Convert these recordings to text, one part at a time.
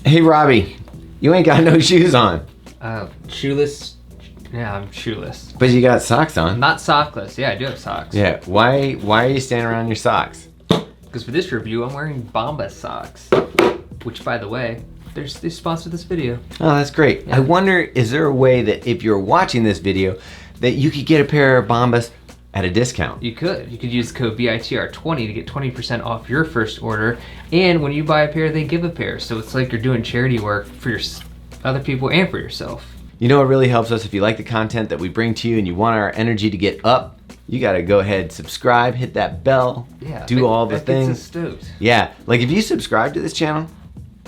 Hey, Robbie, you ain't got no shoes on. Shoeless. Yeah, I'm shoeless. But you got socks on. Not sockless. Yeah, I do have socks. Yeah, why are you standing around your socks? Because for this review, I'm wearing Bombas socks. Which, by the way, they sponsored this video. Oh, that's great. Yeah. I wonder, is there a way that if you're watching this video, that you could get a pair of Bombas at a discount? You could. You could use the code BITR20 to get 20% off your first order. And when you buy a pair, they give a pair. So it's like you're doing charity work for your other people and for yourself. You know what really helps us? If you like the content that we bring to you and you want our energy to get up, you gotta go ahead, subscribe, hit that bell, do all the things. Gets us stoked. Yeah, like if you subscribe to this channel,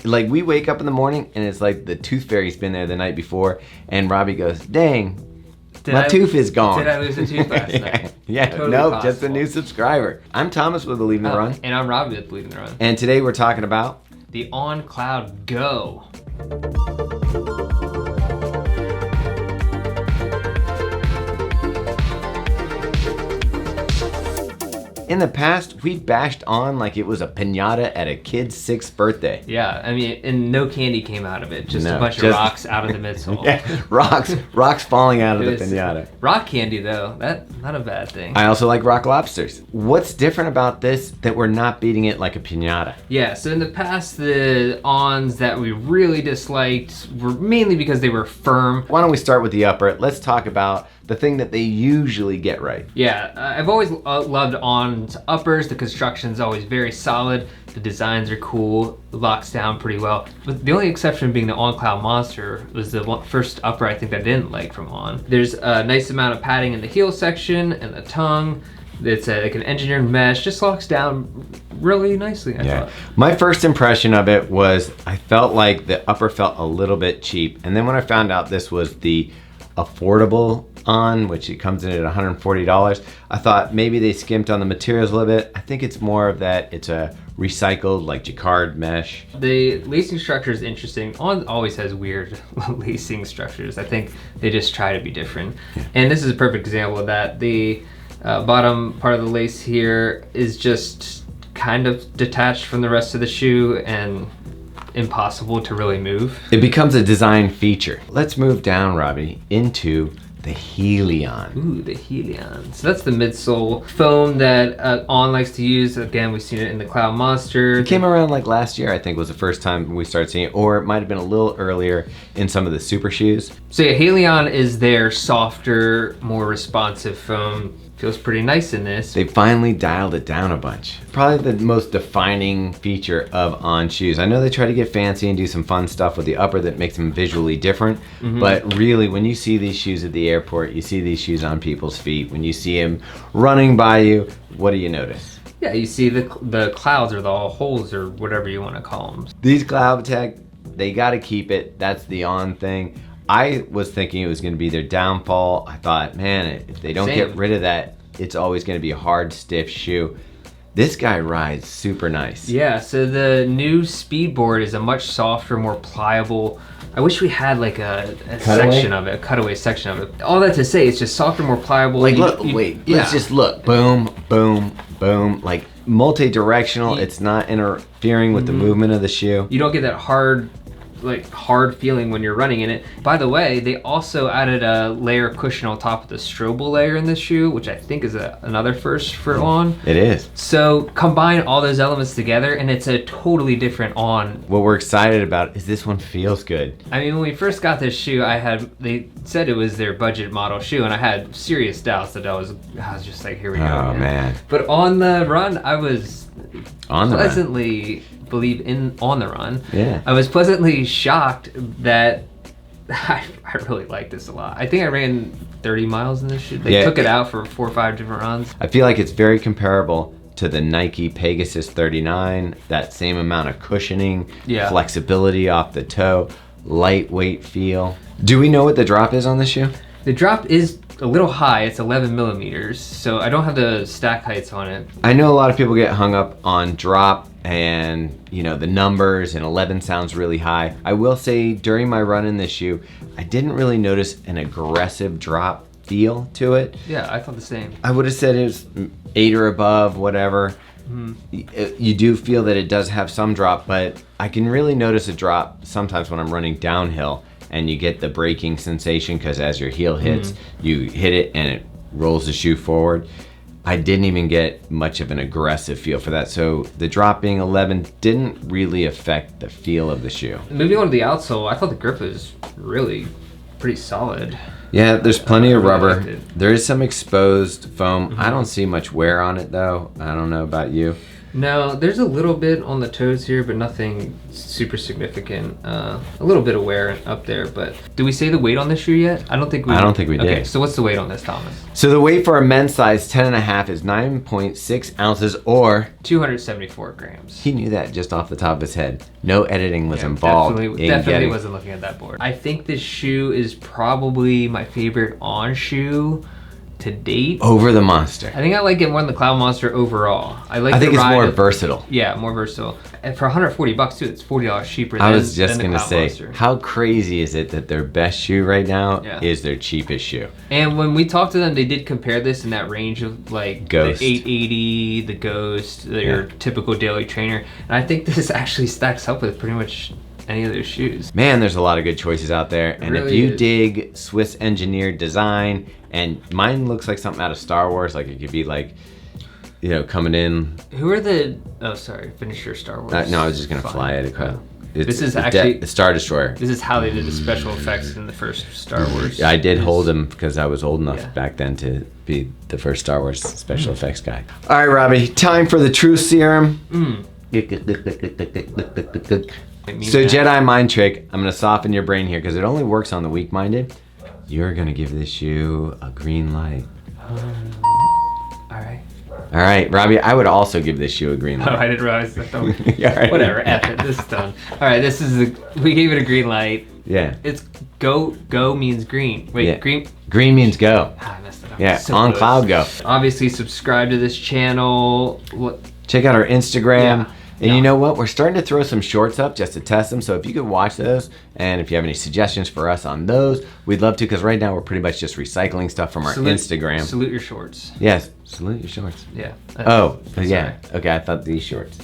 like we wake up in the morning and it's like the tooth fairy's been there the night before and Robbie goes, dang, my tooth is gone. Did I lose a tooth last night? Yeah, Totally nope, possible. just a new subscriber. I'm Thomas with Believe in the Run. And I'm Robbe with Believe in the Run. And today we're talking about the On Cloudgo. in the past, we bashed On like it was a piñata at a kid's 6th birthday. Yeah, I mean, and no candy came out of it. Just No, a bunch of rocks out of the midsole. Yeah, rocks falling out of the piñata. Rock candy, though, not a bad thing. I also like rock lobsters. What's different about this that we're not beating it like a piñata? Yeah, so in the past, the Ons that we really disliked were mainly because they were firm. Why don't we start with the upper? Let's talk about the thing that they usually get right. Yeah, I've always loved On's uppers. The construction's always very solid. The designs are cool. It locks down pretty well. But the only exception being the On Cloud Monster was the first upper I think I didn't like from On. There's a nice amount of padding in the heel section and the tongue. It's like an engineered mesh, just locks down really nicely, I thought. My first impression of it was I felt like the upper felt a little bit cheap. And then when I found out this was the affordable On, which it comes in at $140, I thought maybe they skimped on the materials a little bit. I think it's more of that it's a recycled like jacquard mesh. The lacing structure is interesting. On always has weird lacing structures. I think they just try to be different. And this is a perfect example of that. The bottom part of the lace here is just kind of detached from the rest of the shoe and impossible to really move. It becomes a design feature. Let's move down, Robbie, into the Helion. Ooh, the Helion. So that's the midsole foam that On likes to use. Again, we've seen it in the Cloud Monster. It came around like last year, I think was the first time we started seeing it, or it might have been a little earlier in some of the super shoes. So yeah, Helion is their softer, more responsive foam. Feels pretty nice in this. They finally dialed it down a bunch. Probably the most defining feature of On shoes. I know they try to get fancy and do some fun stuff with the upper that makes them visually different, but really when you see these shoes at the airport, you see these shoes on people's feet, when you see them running by you, what do you notice? Yeah, you see the clouds or the holes or whatever you want to call them. These Cloud Tech, they got to keep it. That's the On thing. I was thinking it was going to be their downfall. I thought, man, if they don't get rid of that, it's always going to be a hard, stiff shoe. This guy rides super nice. Yeah, so the new Speedboard is a much softer, more pliable. I wish we had like a section of it, a cutaway section of it. All that to say, it's just softer, more pliable. Like, let's just look. Boom, boom, boom. Like multi-directional. It's not interfering with the movement of the shoe. You don't get that hard feeling when you're running in it. By the way, they also added a layer of cushion on top of the Strobel layer in this shoe, which I think is another first for On. It is. So combine all those elements together and it's a totally different On. What we're excited about is this one feels good. I mean, when we first got this shoe, they said it was their budget model shoe, and I had serious doubts that I was just like, here we go. Oh, man. But on the run, I was on the pleasantly on the run. Yeah. I was pleasantly shocked that I really like this a lot. I think I ran 30 miles in this shoe. They took it out for 4 or 5 different runs. I feel like it's very comparable to the Nike Pegasus 39. That same amount of cushioning, flexibility off the toe, lightweight feel. Do we know what the drop is on this shoe? The drop is a little high. It's 11 millimeters, so I don't have the stack heights on it. I know a lot of people get hung up on drop and the numbers, and 11 sounds really high. I will say during my run in this shoe, I didn't really notice an aggressive drop feel to it. Yeah, I thought the same. I would have said it was 8 or above, whatever. You do feel that it does have some drop, but I can really notice a drop sometimes when I'm running downhill and you get the braking sensation because as your heel hits, you hit it and it rolls the shoe forward. I didn't even get much of an aggressive feel for that. So the drop being 11 didn't really affect the feel of the shoe. Moving on to the outsole, I thought the grip was really pretty solid. Yeah, there's plenty of really rubber. liked it. There is some exposed foam. I don't see much wear on it though. I don't know about you. No, there's a little bit on the toes here, but nothing super significant. A little bit of wear up there, but did we say the weight on this shoe yet? I don't think we did. Okay, so what's the weight on this, Thomas? So the weight for a men's size 10.5 is 9.6 ounces or 274 grams. he knew that just off the top of his head. No editing was involved. Definitely wasn't looking at that board. I think this shoe is probably my favorite On shoe to date. Over the Monster. I think I like it more than the Cloud Monster overall. I think it's more versatile. Yeah, more versatile. And for $140 too, it's $40 cheaper than I was just than the gonna Cloud say, Monster. how crazy is it that their best shoe right now Yeah. is their cheapest shoe? And when we talked to them, they did compare this in that range of like Ghost. the 880, the Ghost, your typical daily trainer. And I think this actually stacks up with pretty much any of those shoes. Man, there's a lot of good choices out there. And if really you is. dig Swiss engineered design, and mine looks like something out of Star Wars, like it could be like, you know, coming in. Who are the? Oh, sorry. Finish your Star Wars. No, I was just gonna fly it across. This is actually the Star Destroyer. This is how they did the special effects in the first Star Wars. Yeah, I did hold him because I was old enough Yeah. back then to be the first Star Wars special effects guy. All right, Robbie, time for the truth serum. So Jedi mind trick, I'm gonna soften your brain here because it only works on the weak-minded. You're gonna give this shoe a green light. Alright. All right, Robbie, I would also give this shoe a green Oh, light. I didn't realize that. Yeah, right. Whatever, F it, this is done. Alright, this is we gave it a green light. Yeah. It's go means green. Wait, Yeah. green? Green means go. Ah, I messed it up. Yeah, So on close. Cloudgo. Obviously, subscribe to this channel. Check out our Instagram. Yeah. And Yeah. you know what? We're starting to throw some shorts up just to test them. So if you could watch those, and if you have any suggestions for us on those, we'd love to. Because right now we're pretty much just recycling stuff from our Instagram. Salute your shorts. Yes, salute your shorts. Yeah. Oh, Sorry. yeah. Okay, I thought these shorts.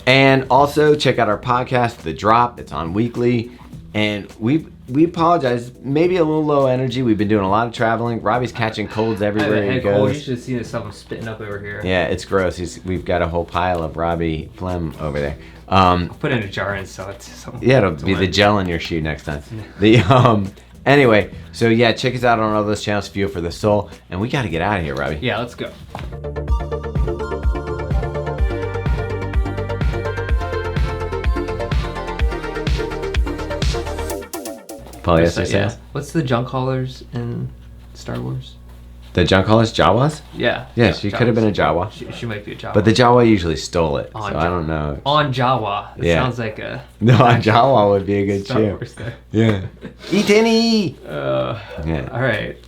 And also check out our podcast, The Drop. It's on weekly. And we apologize. Maybe a little low energy. We've been doing a lot of traveling. Robbie's catching colds I have everywhere a he head cold. You goes. should have seen something spitting up over here. Yeah, it's gross. We've got a whole pile of Robbie phlegm over there. Put it in a jar and sell it to someone. Yeah, it'll be the gel in your shoe next time. Anyway, so yeah, check us out on all those channels. Fuel for the Soul, and we got to get out of here, Robbie. Yeah, let's go. Polyester says. What's the junk haulers in Star Wars? The junk haulers, Jawas? Yeah. Yeah, she could have been a Jawa. She might be a Jawa. But the Jawa usually stole it, so On I don't know. On Jawa. It Yeah. sounds like a No, a Jawa would be a good Star shoe. Wars thing. Yeah. Eat any! Yeah. Yeah. All right.